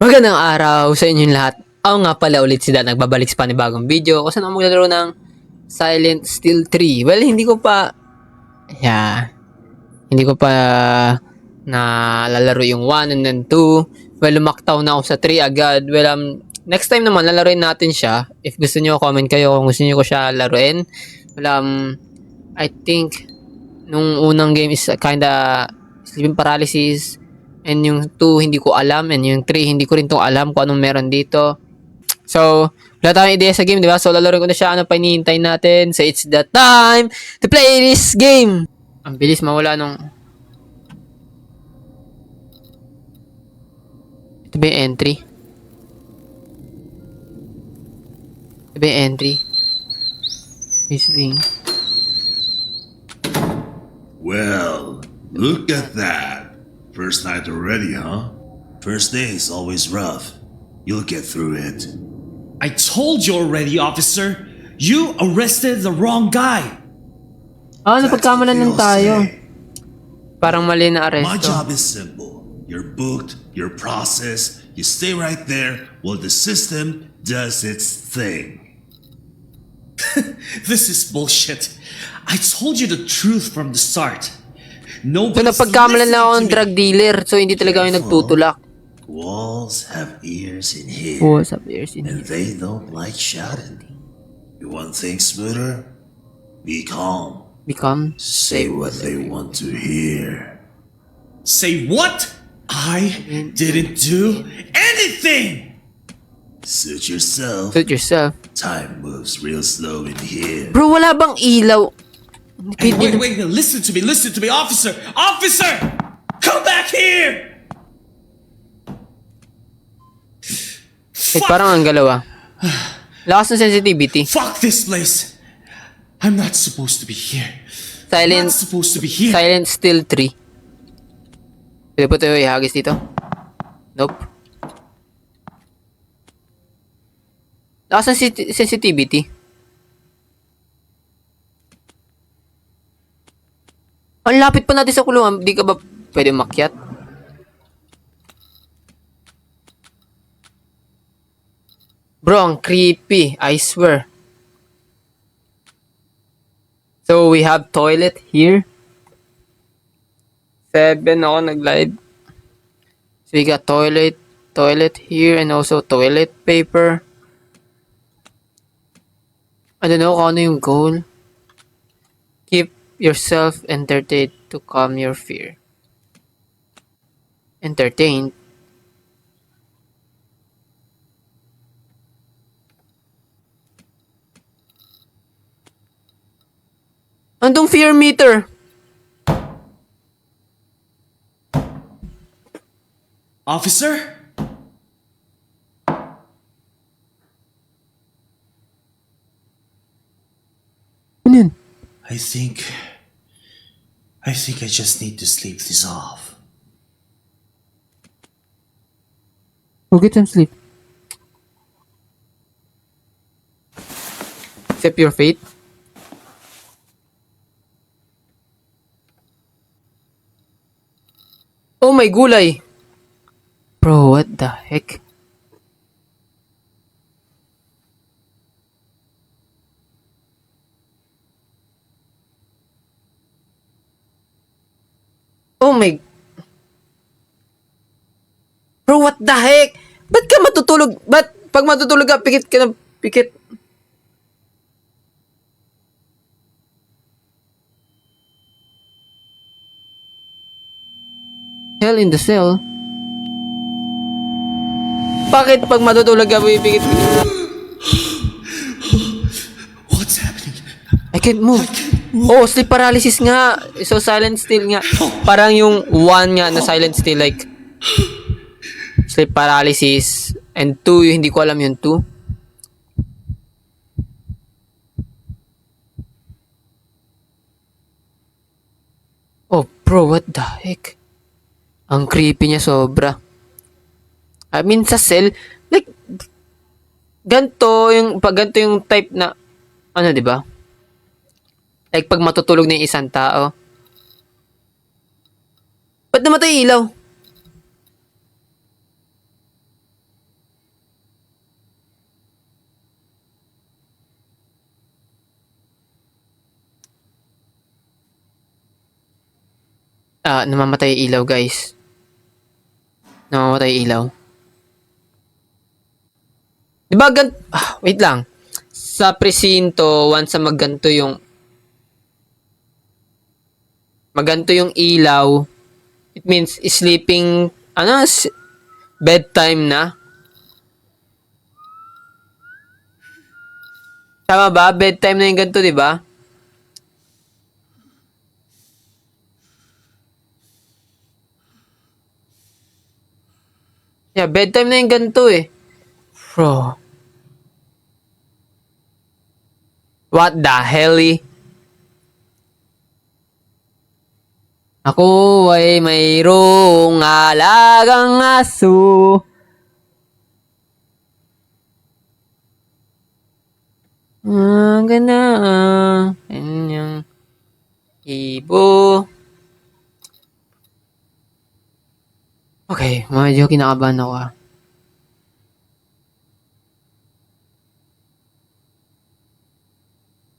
Magandang araw sa inyong lahat. Ako nga pala ulit si Dan, nagbabalik sa panibagong video kung saan ako maglalaro ng Silent Still 3. Well, hindi ko pa nalalaro yung 1 and then 2. Well, lumaktaw na ako sa 3 agad. Well, next time naman, lalaroin natin siya. If gusto nyo, comment kayo kung gusto nyo ko siya laruin. Well, I think, nung unang game is kinda sleeping paralysis. And yung 2 hindi ko alam. And yung 3 hindi ko rin alam kung anong meron dito. So, wala tayong ideya sa game, di ba? So, lalaroin ko na siya. Ano pa hinihintay natin? So, it's the time to play this game! Ang bilis mawala nung... Ito ba yung entry? Ito ba yung entry? Whistling. Well, look at that. First night already, huh? First day is always rough. You'll get through it. I told you already, officer. You arrested the wrong guy. Napagkamalan lang tayo. Parang mali na My aresto. job is simple. You're booked, your process, you stay right there while the system does its thing. This is bullshit. I told you the truth from the start. So, Nobody's napagkamalan lang ako ng listening to drug me. dealer. So, hindi talaga ako nagtutulak. Walls have ears in here, What's up, ears in and here? they don't like shouting. You want things smoother? Be calm. Become Say what they want to hear. Say what? I didn't do anything. Suit yourself. suit yourself. Time moves real slow in here. Bro, wala bang ilaw? Hey, wait, listen to me, officer! Officer! Come back here! Parang ang galaw ah. Lakas ng sensitivity. Fuck this place! I'm not supposed to be here. Silent, Not supposed to be here. Silent Still 3. Pwede po tayo ihagis dito? Nope. Lakas ng sensitivity. Ang lapit pa natin sa kulungan. Di ka ba pwede makyat? Bro, ang creepy. I swear. So, we have toilet here. 7 ako nag-live. So, we got toilet here, and also toilet paper. I don't know kung ano yung goal. Keep yourself entertained to calm your fear. Entertained? Andong fear meter. Officer? Ano yun? I think I just need to sleep this off. Go get some sleep. Accept your fate. Oh my gulay! Bro, what the heck? Oh my... Bro, what the heck? Ba't ka matutulog? Ba't pag matutulog ka, pikit ka na pikit? Hell in the cell? Bakit pag matutulog ka, pipikit? What's happening? I can't move. Oh, sleep paralysis nga. So, silent still nga. Parang yung 1 nga na silent still, like, sleep paralysis. And 2, yung hindi ko alam yung 2. Oh, bro, what the heck? Ang creepy niya sobra. I mean, sa cell, like, ganito yung type na, ano, di ba? Like, pag matutulog na yung isang tao. Ba't namatay ilaw? namamatay yung ilaw, guys. Namamatay yung ilaw. Diba wait lang. Sa presinto, once na maganto yung ilaw, it means sleeping, bedtime na. Tama ba? Bedtime na yung ganito, di ba? Yeah, bedtime na yung ganito eh. Bro. What the hell eh? Ako ay mayroong alagang aso. Ang ganda. Kanyang ibo. Okay, medyo kinakabahan ako ah.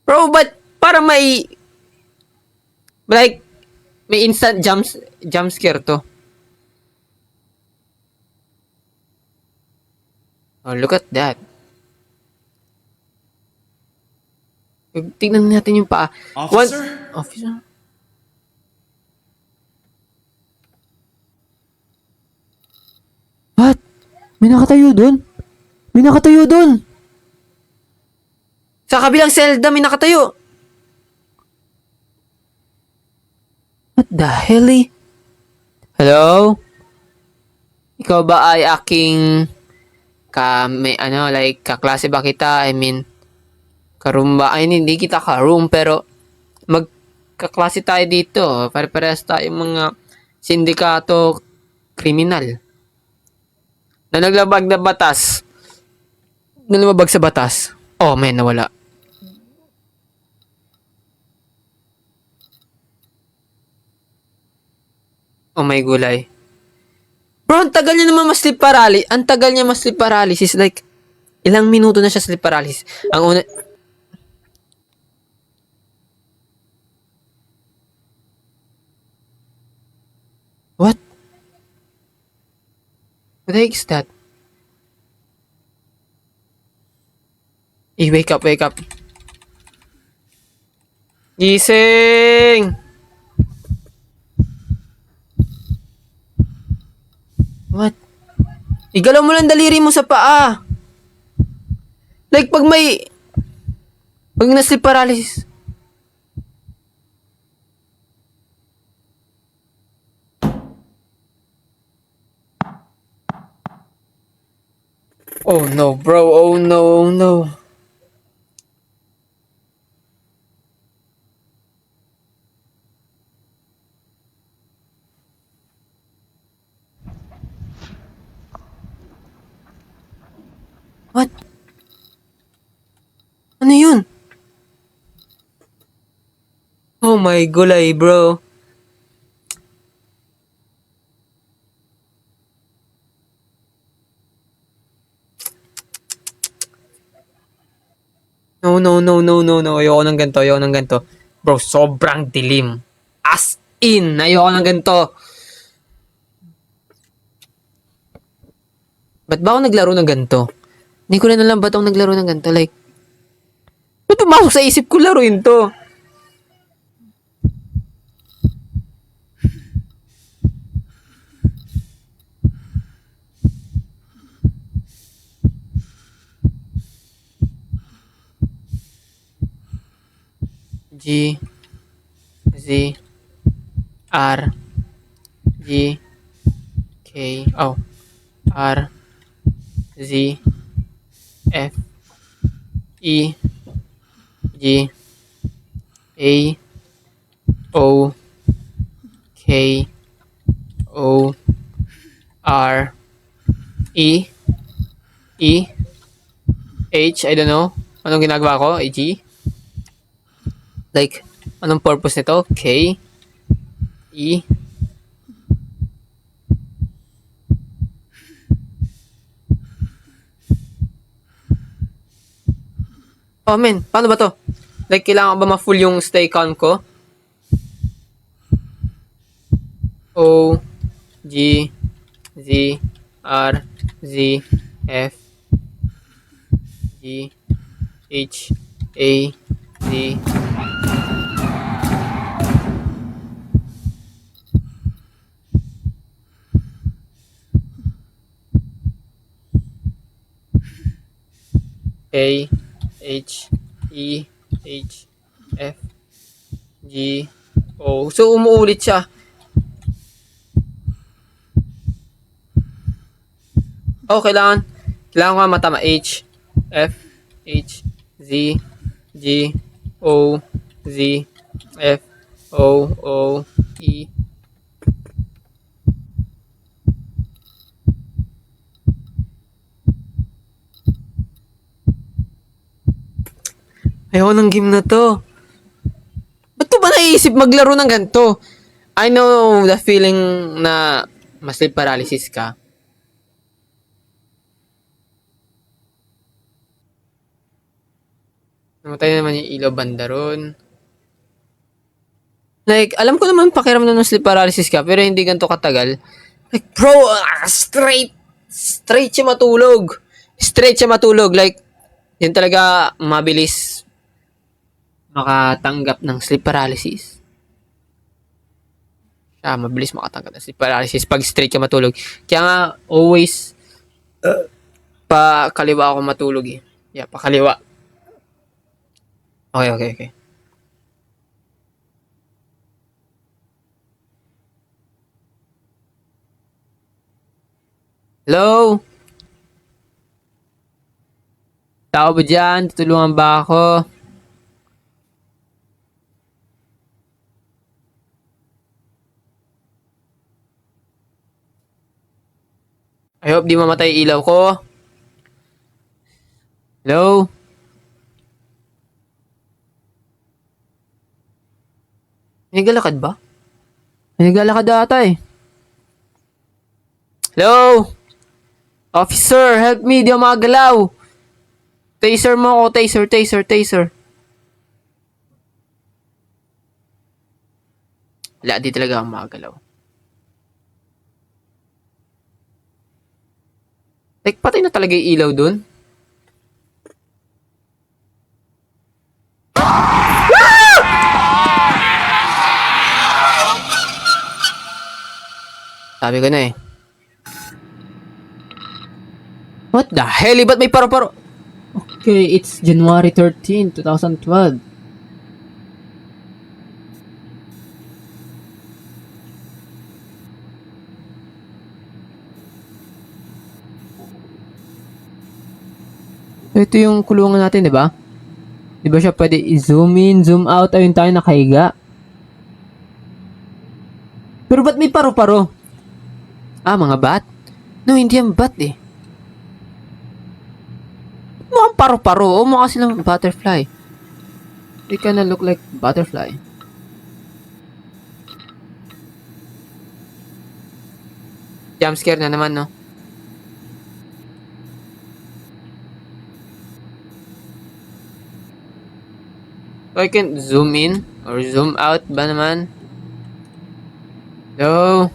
Bro, but para may instant jump scare to. Oh, look at that. Tingnan natin yung paa. Officer? Officer? What? May nakatayo dun? May nakatayo dun! Sa kabilang selda, may nakatayo! What the hell eh? Hello? Ikaw ba ay aking kaklase ba kita? I mean, karumba. Ay, hindi kita karoom, pero magkaklase tayo dito. Pare-parehas tayo mga sindikato kriminal. Na naglabag na batas. Na lumabag sa batas. Oh, man, nawala. Oh my gulay. Bro, ang tagal niya naman ma-sleep paralysis. Ang tagal niya ma-sleep paralysis. Like, ilang minuto na siya sleep paralysis. Ang una... What? What the heck is that? Wake up, wake up. Gising! What? Igalaw mo lang daliri mo sa paa. Like, pag na-sleep paralysis. Oh no, bro. Oh no, oh no. What? Ano yun? Oh my gulay, bro. No, no, no, no, no, no. Ayoko ng ganito, ayoko ng ganito. Bro, sobrang dilim. As in, ayoko ng ganito. Ba't ba ako naglaro ng ganito? Hindi ko na alam ba't ako naglaro ng ganito. Like, ba't pumasok sa isip ko laruin to? G Z R G K R Z F E G A O K O R E E H, I don't know. Anong ginagawa ko? G? Like, anong purpose nito? K E Oh man, paano ba to? Like, kailangan ba ma-full yung stay calm ko? O, G, Z, R, Z, F, G, H, A, Z, A, H, E, H, F, G, O. So, umuulit siya. Oh, kailangan ko matama. H, F, H, Z, G, O, Z, F, O, O, E. Ayoko ng game na to. Ba't ko ba naiisip maglaro ng ganito? I know the feeling na sleep paralysis ka. Namatay na naman yung ilaw banda ron. Like, alam ko naman pakiramdam ng sleep paralysis ka, pero hindi ganito katagal. Like, bro, straight siya matulog. Straight siya matulog. Like, yun talaga mabilis makatanggap ng sleep paralysis. Siya, mabilis makatanggap ng sleep paralysis pag straight ka matulog. Kaya nga, always, pa kaliwa ako matulog eh. Yeah, pa kaliwa. Okay. Hello? Tao ba dyan? Tutulungan ba ako? I hope di mamatay ilaw ko. Hello? May naglalakad ba? May naglalakad ata eh. Hello? Officer, help me. Di ako makagalaw. Taser mo ako. Taser. Wala, di talaga ako makagalaw. Like, patay na talaga yung ilaw dun. Sabi ko na eh. What the hell? Ba't may paro-paro? Okay, it's January 13, 2012. Ito yung kulungan natin, di ba? Di ba siya pwede i-zoom in, zoom out, ayun tayo nakahiga? Pero ba't may paro-paro? Ah, mga bat? No, hindi yan bat eh. Mukhang paro-paro. O mukha silang butterfly. They kinda look like butterfly. Jump scare na naman, no? So I can zoom in or zoom out ba naman? Hello?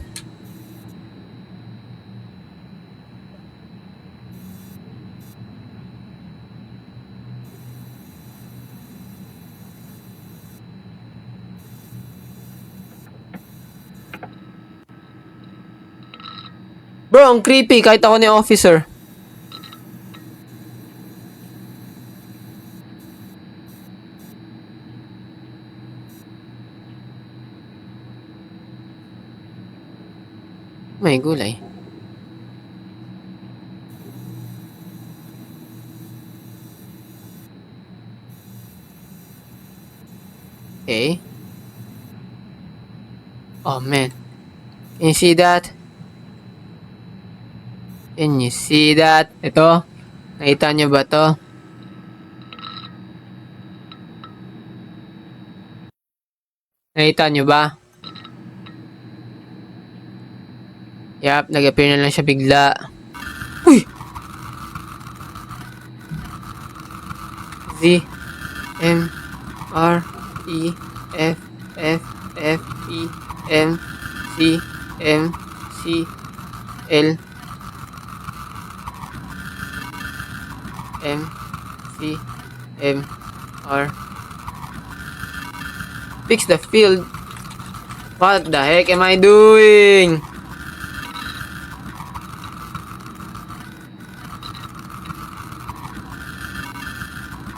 Bro, ang creepy kahit ako ni officer. May gulay. Okay. Oh man. Can you see that? Can you see that? Ito. Nakita nyo ba to? Nakita nyo ba? Yup, nag-appear na lang siya bigla. Uy! Z M R E F F F E M C M C L M C M R. Fix the field. What the heck am I doing?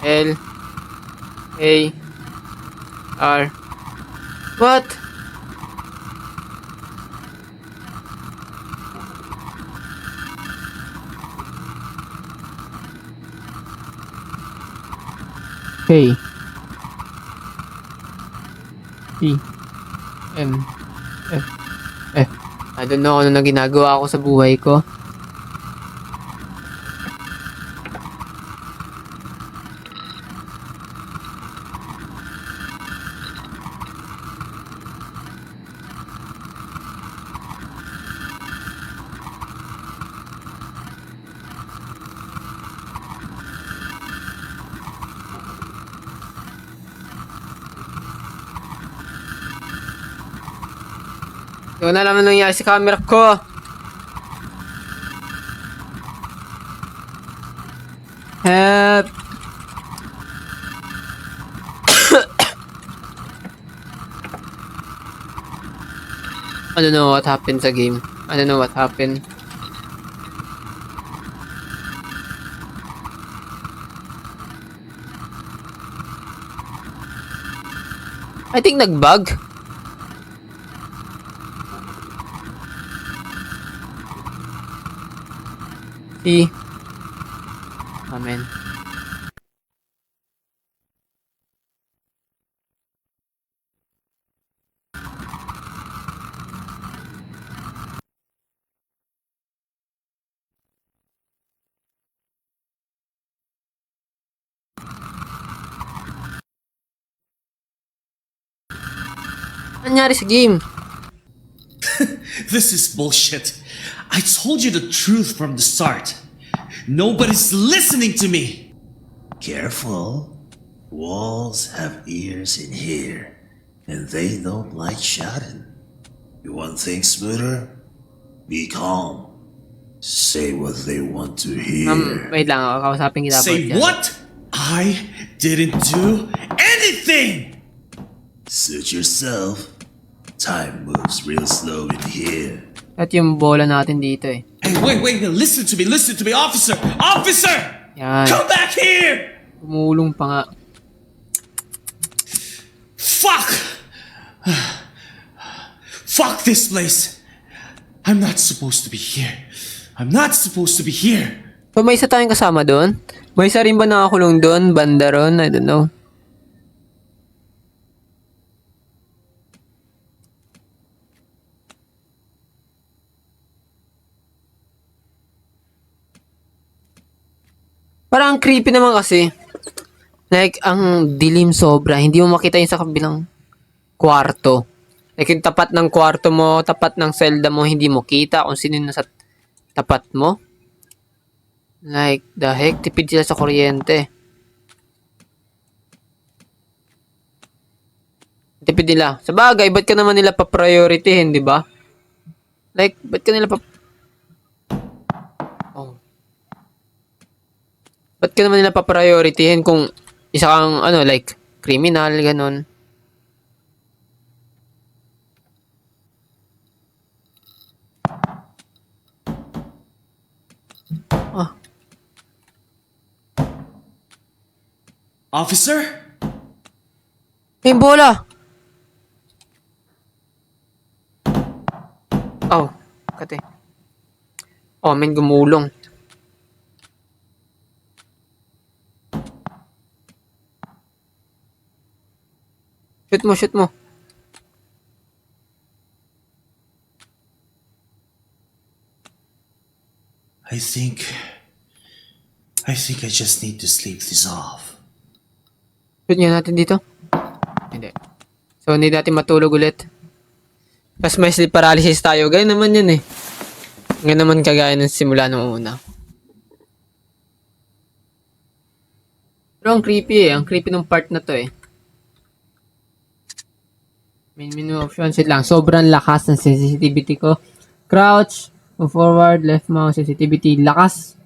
L A R. What? K E M F F. I don't know ano na ginagawa ko sa buhay ko. Hindi ko na alam anong nangyari sa camera ko. Help! I don't know what happened sa game. I don't know what happened. I think nag-bug. See? Amen. Ano nangyari sa game? This is bullshit. I told you the truth from the start. Nobody's listening to me. Careful. Walls have ears in here, and they don't like shouting. You want things smoother? Be calm. Say what they want to hear. Wait lang, kausapin kita. Say what? I didn't do anything. Suit yourself. Time moves real slow in here. At yung bola natin dito eh. Hey, wait, listen to me, officer! Officer! Yan. Come back here! Umulong pa nga. Fuck! Fuck this place! I'm not supposed to be here. I'm not supposed to be here. So may isa tayong kasama doon? May isa rin ba nakakulong doon? Banda ron? I don't know. Parang creepy naman kasi. Like, ang dilim sobra. Hindi mo makita yung sa kabilang kwarto. Like, yung tapat ng kwarto mo, tapat ng selda mo, hindi mo kita kung sino nasa tapat mo. Like, the heck, tipid sila sa kuryente. Tipid nila. Sa bagay, ba't ka naman nila pa-priorityhin, di ba? Like, ba't ka nila Oh. Ba't ka naman nila pa-priorityhin kung isa kang, ano, like, criminal, ganon. Ah. Officer? Hey, bola! Oh, kate. Oh, may gumulong. Shoot mo. I think I just need to sleep this off. Shoot nga natin dito. Hindi. So, hindi natin matulog ulit. Tapos may sleep paralysis tayo. Ganyan naman yun eh. Ganyan naman kagaya ng simula nung una. Pero ang creepy eh. Ang creepy ng part na to eh. May yung option. Wait lang. Sobrang lakas ng sensitivity ko. Crouch. Move forward. Left mouse. Sensitivity. Lakas.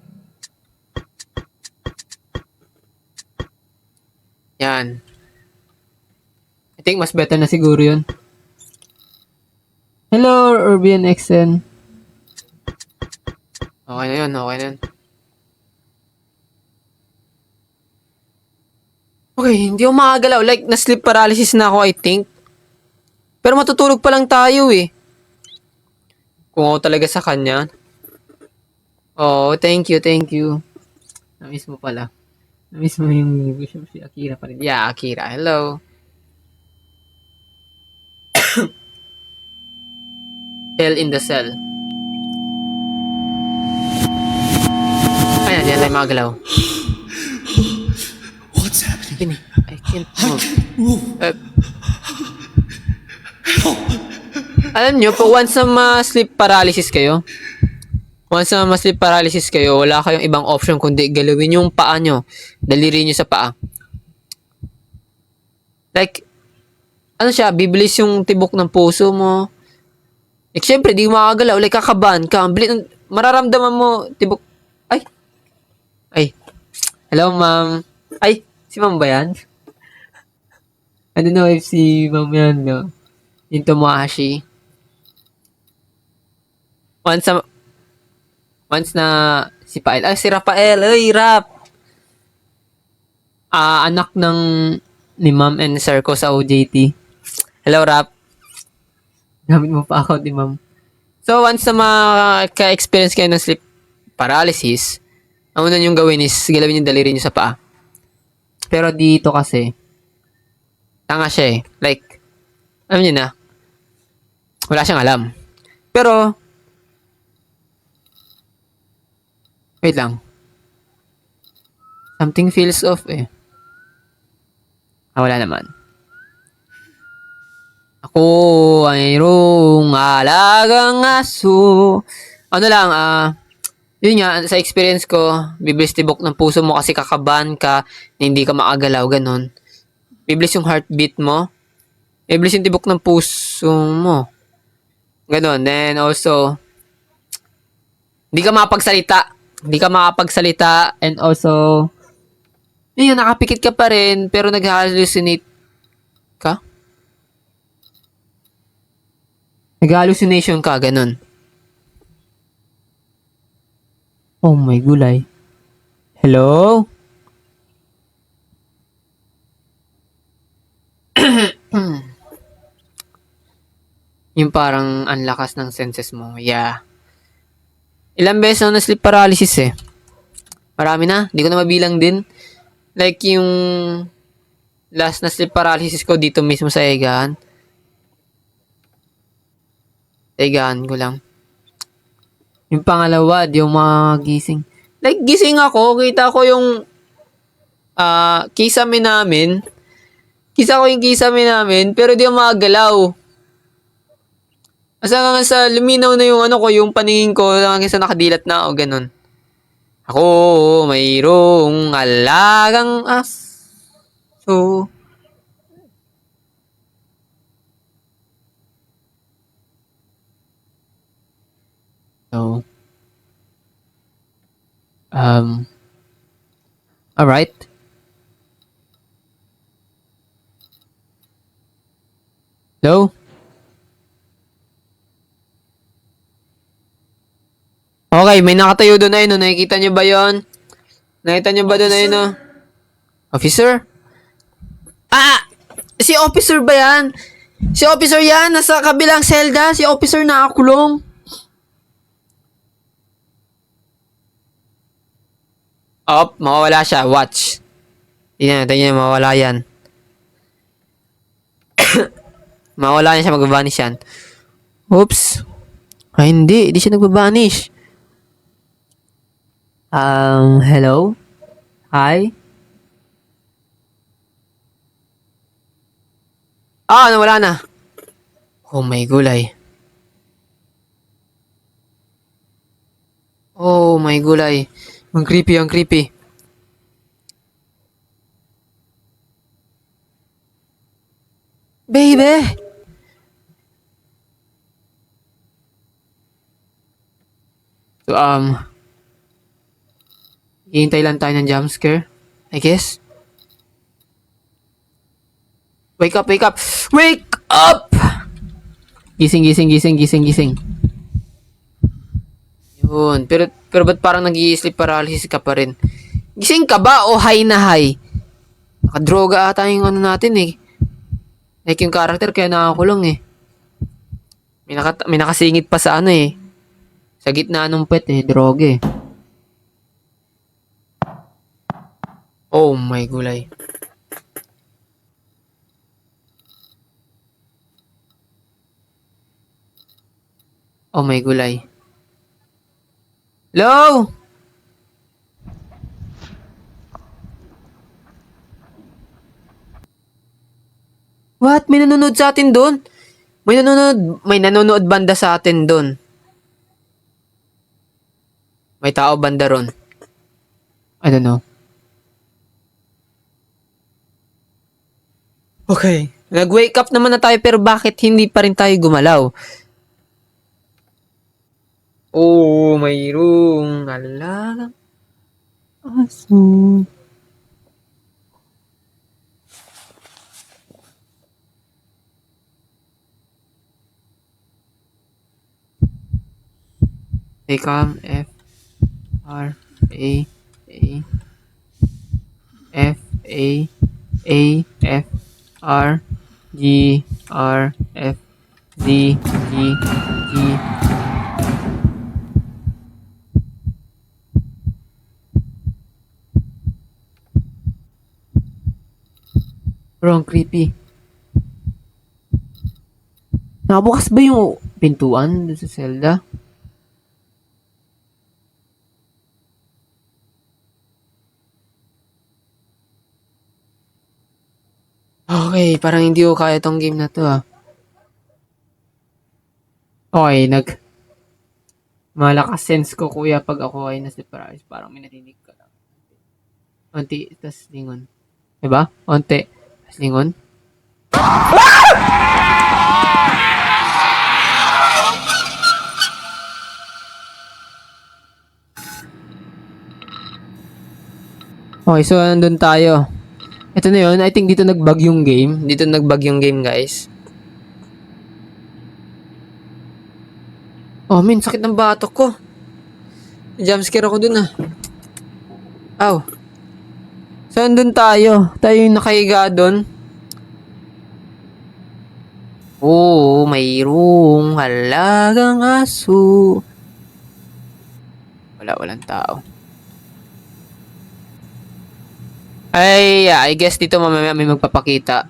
Yan. I think mas better na siguro yun. Hello, Urban XN. Okay na yun. Okay na yun. Okay, hindi ako makagalaw. Like, na-sleep paralysis na ako, I think. Pero matutulog pa lang tayo eh. Kung ako talaga sa kanya. Oh, thank you, thank you. Na-miss mo pala. Na-miss mo yung bishop si Akira pa rin. Yeah, Akira. Hello. Hell in the cell. Ayan, yan tayo magalaw. What's happening? I can't I move. can't move. Alam nyo, pag once na ma-sleep paralysis kayo, wala kayong ibang option kundi galawin yung paa nyo. Daliri nyo sa paa. Like, ano siya, bibilis yung tibok ng puso mo. Like, syempre, di makagalaw. Like, kakabahan ka. Mararamdaman mo, tibok. Ay. Hello, ma'am. Ay, si ma'am ba yan? I don't know if si ma'am yan, no? Yung Tomohashi. Once na si Pael. Ay, si Rafael. Ay, Rap. Anak ni ma'am and sir ko sa OJT. Hello, Rap. Gamit mo pa ako ni ma'am. So, once na maka-experience kayo ng sleep paralysis, ang una niyong gawin is galawin yung daliri niyo sa paa. Pero dito kasi, tanga siya eh. Like, alam niyo na, wala siyang alam. Pero, wait lang. Something feels off eh. Wala naman. Ako ay mayroong alagang aso. Ano lang, yun nga, sa experience ko, bibilis tibok ng puso mo kasi kakabahan ka, hindi ka makagalaw, ganun. Bibilis yung heartbeat mo. Bibilis yung tibok ng puso mo. Ganun. Then also, hindi ka makapagsalita. And also, yun, nakapikit ka pa rin, pero nag-hallucinate ka? Nag-hallucination ka, ganun. Oh my gulay. Hello? Yung parang ang lakas ng senses mo. Yeah. Ilang beses na sleep paralysis eh. Marami na. Hindi ko na mabilang din. Like yung last na sleep paralysis ko dito mismo sa Egahan. Egahan ko lang. Yung pangalawa, di yung magising. Like, gising ako, kita ko yung kisame namin. Pero di yung magalaw. Asa nga sa luminaw na yung yung paningin ko, hanggang sa nakadilat na ako, ganun. Ako, mayroong alagang aso. So, alright. Hello? Okay, may nakatayo doon na yun. Nakikita niyo ba yon? Nakita niyo ba doon na yun? Officer? Si officer ba yan? Si officer yan, nasa kabilang selda. Si officer nakakulong. Mawawala siya. Watch. Tingnan natin yan, mawawala yan. Mawawala niya siya, mag-vanish yan. Oops. Hindi siya nag-vanish. Hello? Hi? Nawala na. Oh my gulay. Oh my gulay. Ang creepy. Baby! So, hihintay lang tayo ng jump scare. I guess. Wake up, wake up! Wake up! Gising, gising, gising, gising, gising. Yun. Pero ba't parang nag-i-sleep paralysis ka pa rin? Gising ka ba o high na high? Nakadroga ata yung ano natin eh. Like yung character kaya nakakulong eh. May nakasingit pa sa ano eh. Sa gitna ng pet eh. Droga eh. Oh my gulay. Oh my gulay. Hello? What? May nanonood sa atin doon? May nanonood banda sa atin doon. May tao banda ron. I don't know. Okay. Nag-wake up naman na tayo pero bakit hindi pa rin tayo gumalaw? Oh, mayroong alagang aso. Become F R A F A F R G R F Z G G. Bro, ang creepy. Nakabukas ba yung pintuan dun sa Zelda? Okay, parang hindi ko kaya tong game na to ah. Okay, malakas sense ko kuya pag ako ay na-surprise. Parang may narinig ka lang. Onti, tas lingon. Diba? Onti, tas lingon. Okay, so nandun tayo. Ito na yun. I think dito nag-bug yung game. Dito nag-bug yung game, guys. Oh, min, sakit ng batok ko. Jumpscare ako dun ah. Aw. So, nandun tayo. Tayo yung nakahiga dun. Oo, mayroong halagang aso. Walang tao. Ay, yeah, I guess dito mamaya may magpapakita.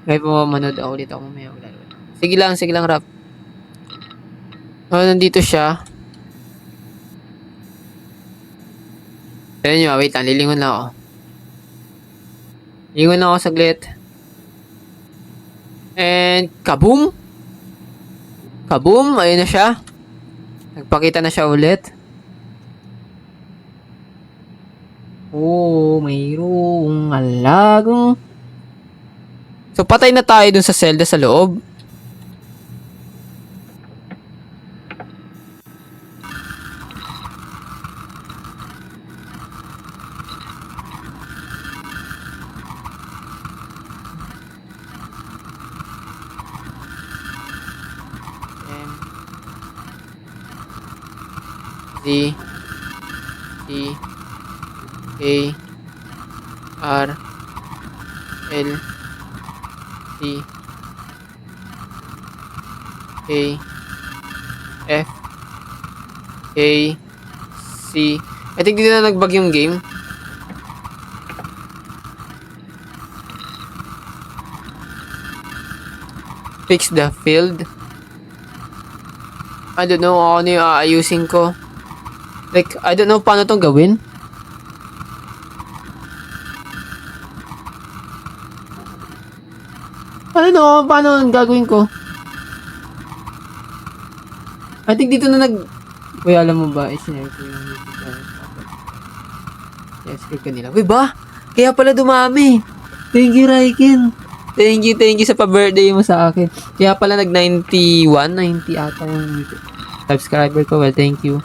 May pumamanood ako dito mamaya. Wala. Sige lang, Rap. Oh, nandito siya. Tignan nyo, wait lang, lilingon lang ako. Lilingon lang ako saglit. And, kaboom! Kaboom! Ayun na siya. Nagpakita na siya ulit. Oh, mayroong alagang. So, patay na tayo dun sa Zelda sa loob. Z C A R L C A F A C. I think dito na nagbag yung game. Fix the field. I don't know kung ano yung aayusin ko. Like, I don't know paano tong gawin. I don't know paano ang gagawin ko. I think dito na Uy, alam mo ba, i-share ko yung i-share ko nila. Uy ba? Kaya pala dumami. Thank you, Raikin. Thank you sa pa-birthday mo sa akin. Kaya pala nag 90 ata yung subscriber ko. Well, thank you.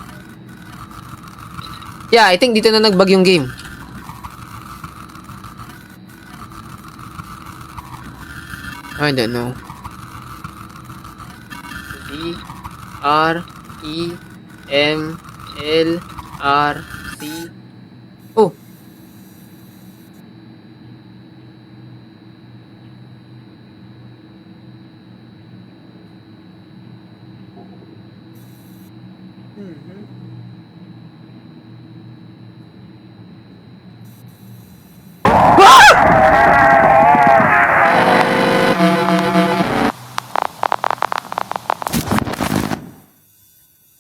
Yeah, I think dito na nagbag yung game. I don't know. D-R-E-M-L-R-C. Oh.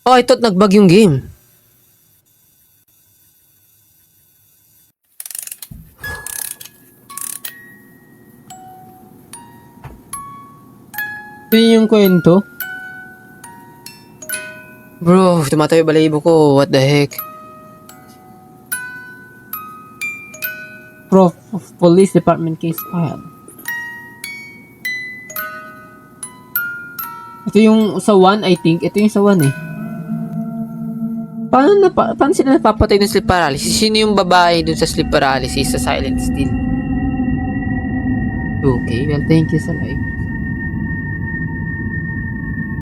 Oh, I thought nagbag yung game. Ito yung kwento? Bro, tumatayo balahibo ko. What the heck? Prof of Police Department case file. Ito yung sa 1, I think. Ito yung sa 1 eh. Paano sila napapatay ng sleep paralysis? Sino yung babae dun sa sleep paralysis sa Silent Still? Okay, well, thank you sa live.